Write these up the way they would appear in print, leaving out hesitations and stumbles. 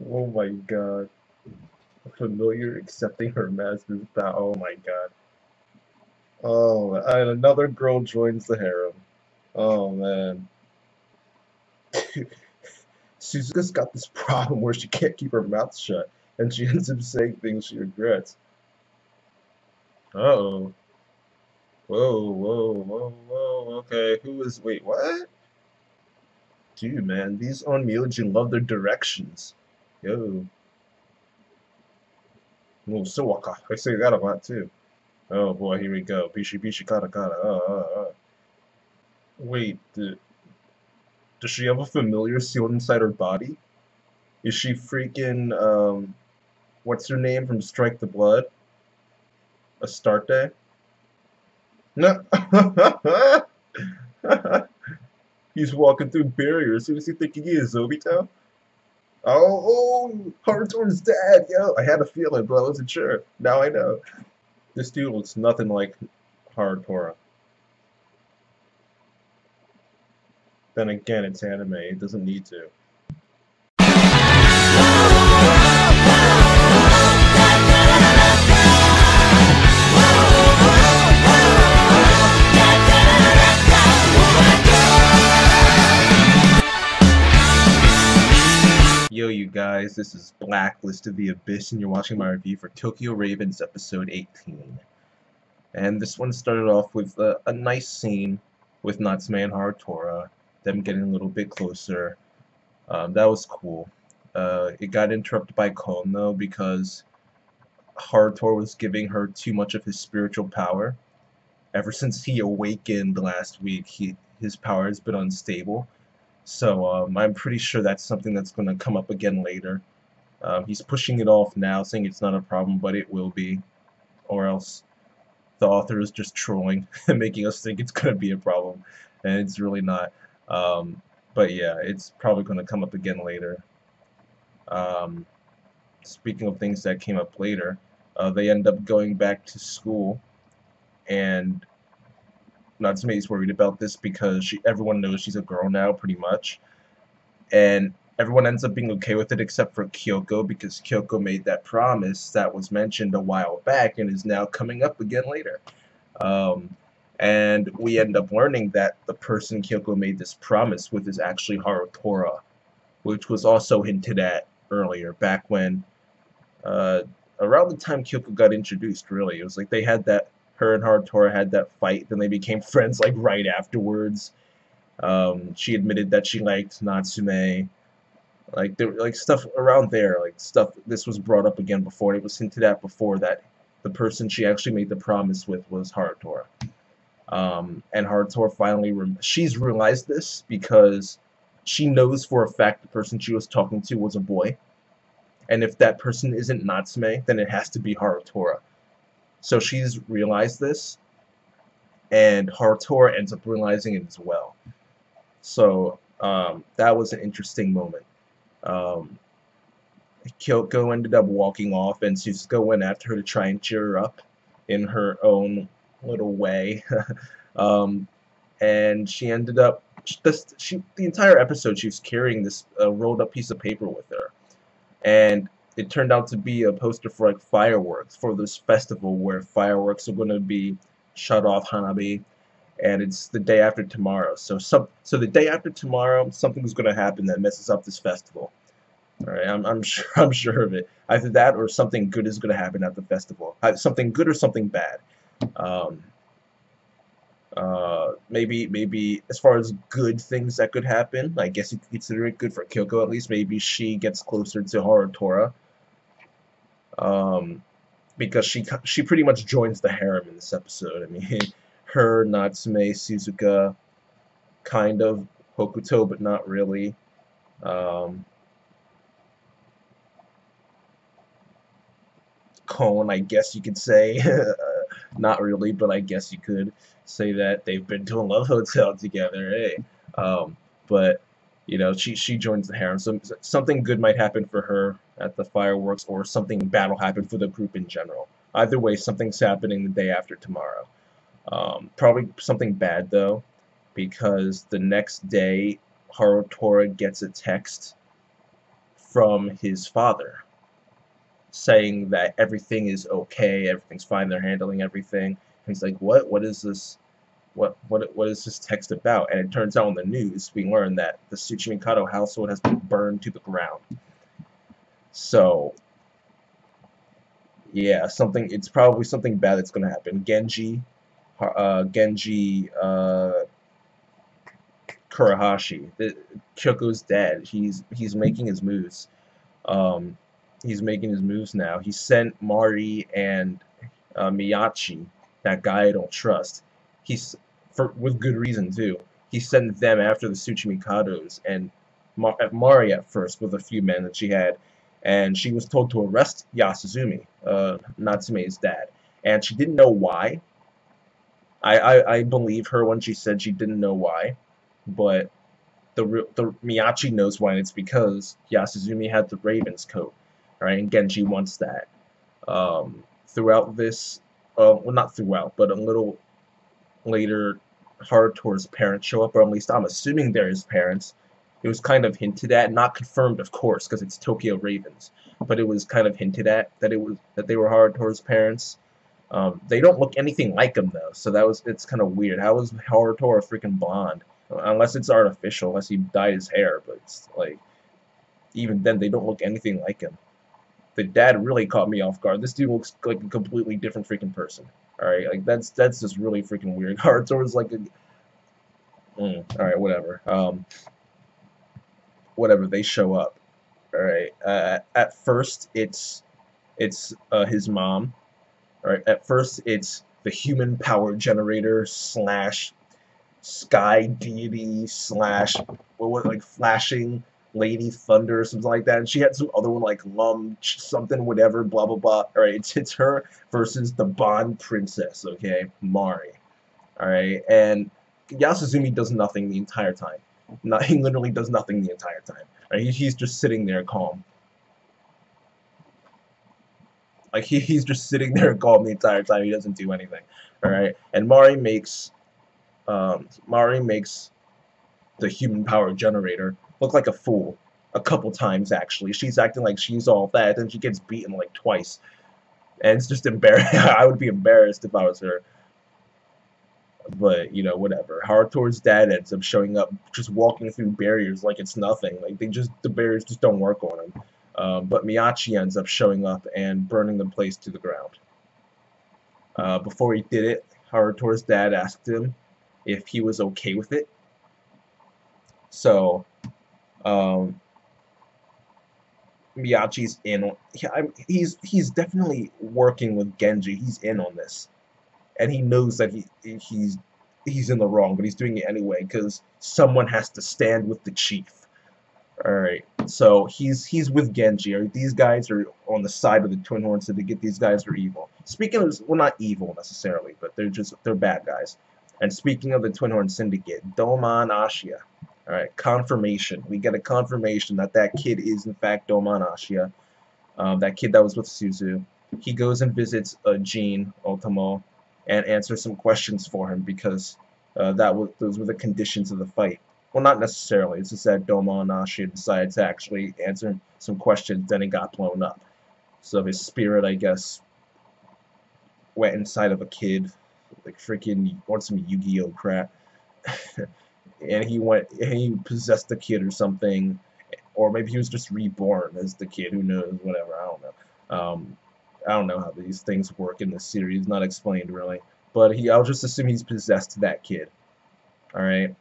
Oh my god. Familiar accepting her master's vow. Oh my god. Oh, and another girl joins the harem. Oh man. Suzuka's got this problem where she can't keep her mouth shut, and she ends up saying things she regrets. Uh-oh. Whoa, whoa, whoa, whoa. Okay, who is... Wait, what? Dude, man, these Onmyojin love their directions. Yo. Oh, Sowaka. I say that a lot, too. Oh boy, here we go. Bishi bishi kata kata. Wait, does she have a familiar sealed inside her body? Is she freaking, what's her name from Strike the Blood? Astarte? No! He's walking through barriers. Who does he think he is, Obito? Oh, Haruto's dad, yo! I had a feeling, but I wasn't sure. Now I know. This dude looks nothing like Harutora. Then again, it's anime. It doesn't need to. Yo, you guys, this is Blacklist of the Abyss, and you're watching my review for Tokyo Ravens episode 18. And this one started off with a nice scene with Natsume and Harutora, them getting a little bit closer. That was cool. It got interrupted by Kon, though, because Harutora was giving her too much of his spiritual power. Ever since he awakened last week, his power has been unstable. So I'm pretty sure that's something that's going to come up again later. He's pushing it off now, saying it's not a problem, but it will be. Or else the author is just trolling and making us think it's going to be a problem, and it's really not. But yeah, it's probably going to come up again later. Speaking of things that came up later, they end up going back to school, and Natsume's worried about this because everyone knows she's a girl now, pretty much. And everyone ends up being okay with it except for Kyoko, because Kyoko made that promise that was mentioned a while back and is now coming up again later. And we end up learning that the person Kyoko made this promise with is actually Harutora, which was also hinted at earlier, back when, around the time Kyoko got introduced, really. It was like they had that, her and Harutora had that fight, then they became friends like right afterwards. She admitted that she liked Natsume. Like there, like stuff around there, like stuff. This was brought up again before. It was hinted at before that the person she actually made the promise with was Harutora. And Harutora finally, she's realized this because she knows for a fact the person she was talking to was a boy. And if that person isn't Natsume, then it has to be Harutora. So she's realized this, and Harutora ends up realizing it as well. So that was an interesting moment. Kyoko ended up walking off, and Suzuka went after her to try and cheer her up in her own little way. And she ended up, the entire episode, she was carrying this rolled up piece of paper with her. And it turned out to be a poster for like fireworks, for this festival where fireworks are going to be shut off, Hanabi, and it's the day after tomorrow. So the day after tomorrow, something's going to happen that messes up this festival. All right, I'm sure of it. Either that or something good is going to happen at the festival. Something good or something bad. Maybe as far as good things that could happen, I guess you could consider it good for Kyoko at least. Maybe she gets closer to Harutora. Because she pretty much joins the harem in this episode. I mean, her, Natsume, Suzuka, kind of, Hokuto, but not really. Kon, I guess you could say. Not really, but I guess you could say that they've been to a love hotel together. Hey, but you know, she joins the harem. So something good might happen for her at the fireworks, or something bad will happen for the group in general. Either way, something's happening the day after tomorrow. Probably something bad though, because the next day Harutora gets a text from his father, saying that everything is okay, everything's fine, they're handling everything. And he's like, what is this? What is this text about? And it turns out on the news we learn that the Tsuchimikado household has been burned to the ground. So yeah, it's probably something bad that's gonna happen. Genji Kurahashi, Kyoko's dad. He's making his moves. Um, he's making his moves now. He sent Mari and Miyachi, that guy I don't trust. He's with good reason too. He sent them after the Tsuchimikados and Mari at first with a few men that she had, and she was told to arrest Yasuzumi, Natsume's dad, and she didn't know why. I believe her when she said she didn't know why, but the Miyachi knows why, and it's because Yasuzumi had the Raven's coat, right? And Genji wants that. Throughout this, well, not throughout, but a little later, Haruto's parents show up, or at least I'm assuming they're his parents. It was kind of hinted at, not confirmed, of course, because it's Tokyo Ravens, but it was kind of hinted at that they were Haruto's parents. They don't look anything like him though, so it's kind of weird. How is Haruto a freaking blonde? Unless it's artificial, unless he dyed his hair, but it's like, even then they don't look anything like him. The dad really caught me off guard. This dude looks like a completely different freaking person. Alright, like that's just really freaking weird. Haruto is like alright, whatever. Whatever, they show up. Alright. At first it's his mom. Alright, at first it's the human power generator slash sky deity slash what was like flashing Lady Thunder or something like that, and she had some other one like something whatever blah blah blah. All right, it's her versus the Bond princess, okay, Mari. All right, and Yasuzumi does nothing the entire time. He literally does nothing the entire time. All right, he's just sitting there calm. Like he's just sitting there calm the entire time. He doesn't do anything. All right, and Mari makes the human power generator look like a fool a couple times actually. She's acting like she's all that, and she gets beaten like twice, and it's just embarrassing. I would be embarrassed if I was her. But you know, whatever. Haruto's dad ends up showing up, just walking through barriers like it's nothing. Like the barriers just don't work on him. But Miyachi ends up showing up and burning the place to the ground. Before he did it, Haruto's dad asked him if he was okay with it. So, Miyachi's in. He's definitely working with Genji. He's in on this, and he knows that he's in the wrong, but he's doing it anyway because someone has to stand with the chief. All right, so he's with Genji. Right? These guys are on the side of the Twin Horn Syndicate. These guys are evil. Speaking of, well, not evil necessarily, but they're bad guys. And speaking of the Twin Horn Syndicate, Doman Ashia. Alright, confirmation. We get a confirmation that kid is in fact Doman Ashia. That kid that was with Suzu. He goes and visits Jean Ultimo and answers some questions for him because those were the conditions of the fight. Well, not necessarily. It's just that Doman Ashia decided to actually answer some questions, then it got blown up. So his spirit, I guess, went inside of a kid, like freaking on some Yu-Gi-Oh crap. And he possessed the kid or something, or maybe he was just reborn as the kid. Who knows? Whatever. I don't know. I don't know how these things work in this series. Not explained really. But I'll just assume he's possessed that kid. All right.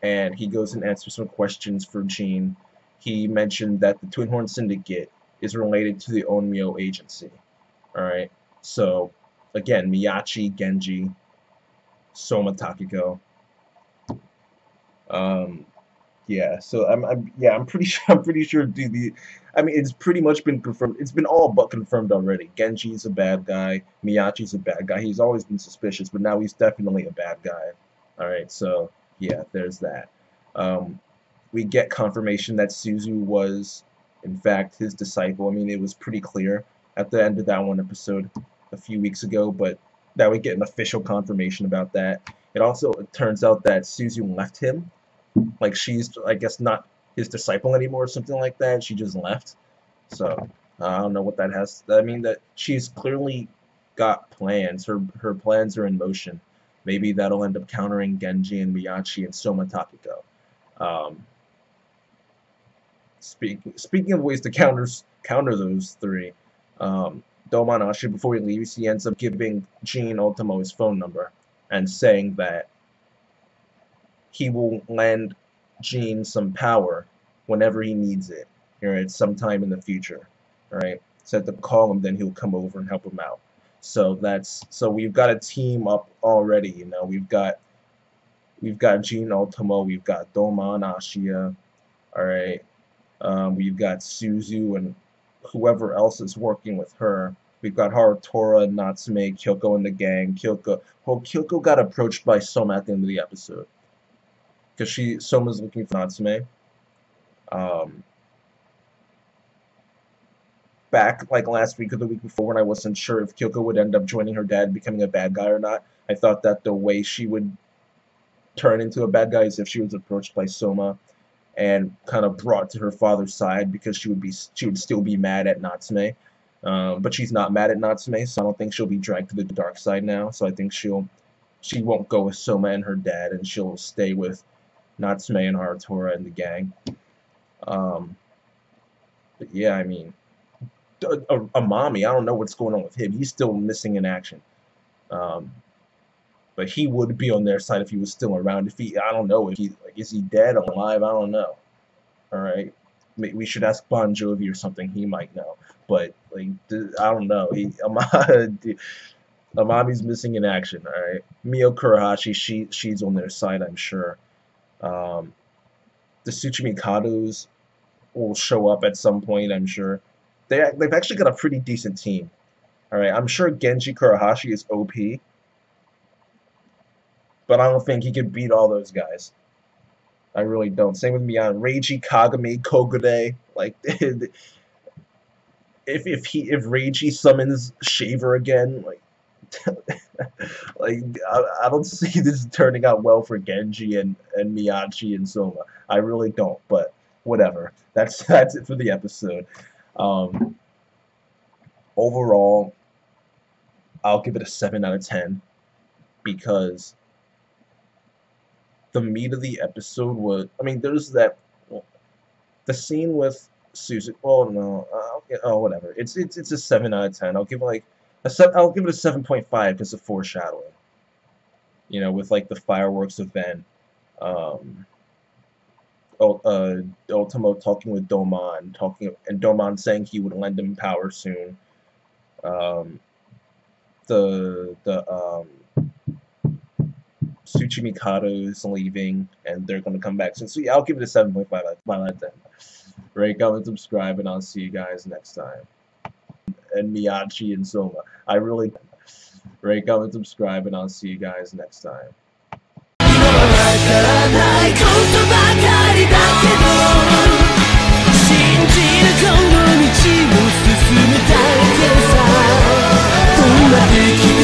And he goes and answers some questions for Jean. He mentioned that the Twin Horn Syndicate is related to the Onmyo Agency. All right. So again, Miyachi, Genji, Soma Takiko. Yeah, so I'm pretty sure I mean, it's pretty much been confirmed. It's been all but confirmed already. Genji's a bad guy. Miyachi's a bad guy. He's always been suspicious, but now he's definitely a bad guy. All right, so yeah, there's that. We get confirmation that Suzu was, in fact, his disciple. I mean, it was pretty clear at the end of that one episode a few weeks ago, but now we get an official confirmation about that. It turns out that Suzu left him. Like she's, I guess, not his disciple anymore or something like that. She just left. So I don't know what that has. I mean, that she's clearly got plans. Her plans are in motion. Maybe that'll end up countering Genji and Miyachi and Soma Takako. Um, speaking of ways to counter those three, Domanashi, before he leaves, he ends up giving Jean Ultimo his phone number and saying that he will lend Jean some power whenever he needs it, at some time in the future. Alright? Said to call him, then he'll come over and help him out. So we've got a team up already, We've got Jean Ultimo, we've got Domanashi, alright. We've got Suzu and whoever else is working with her. We've got Harutora, Natsume, Kyoko, and the gang. Kyoko got approached by Soma at the end of the episode. Because Soma's looking for Natsume. Back, like, last week or the week before, when I wasn't sure if Kyoko would end up joining her dad, becoming a bad guy or not, I thought that the way she would turn into a bad guy is if she was approached by Soma and kind of brought to her father's side, because she would still be mad at Natsume. But she's not mad at Natsume, so I don't think she'll be dragged to the dark side now. So I think she won't go with Soma and her dad, and she'll stay with Natsume and Harutora and the gang. But yeah, I mean, Amami, I don't know what's going on with him. He's still missing in action. But he would be on their side if he was still around. I don't know if is he dead or alive? I don't know. All right, we should ask Bon Jovi or something. He might know. But like, I don't know. Amami's missing in action. All right, Mio Kurahashi, she's on their side, I'm sure. The Tsuchimikados will show up at some point, I'm sure. They've actually got a pretty decent team. All right, I'm sure Genji Kurahashi is OP, but I don't think he can beat all those guys. I really don't. Same with Miyan, Reiji, Kagami, Kogure. Like, if Reiji summons Shaver again, like, I don't see this turning out well for Genji and Miyachi and Soma. I really don't. But whatever. That's it for the episode. Overall, I'll give it a 7 out of 10 because the meat of the episode was, I mean, there's the scene with Susan. Oh no, whatever. It's a 7 out of 10. I'll give it a 7.5 because of foreshadowing. With like the fireworks event. Ultimo talking with Doman, and Doman saying he would lend him power soon. Tsuchimikado is leaving, and they're going to come back soon. So yeah, I'll give it a 7.5 out of 10. Rate, comment, subscribe, and I'll see you guys next time. And Miyachi and Soma. Rate, comment, subscribe, and I'll see you guys next time. Thank you.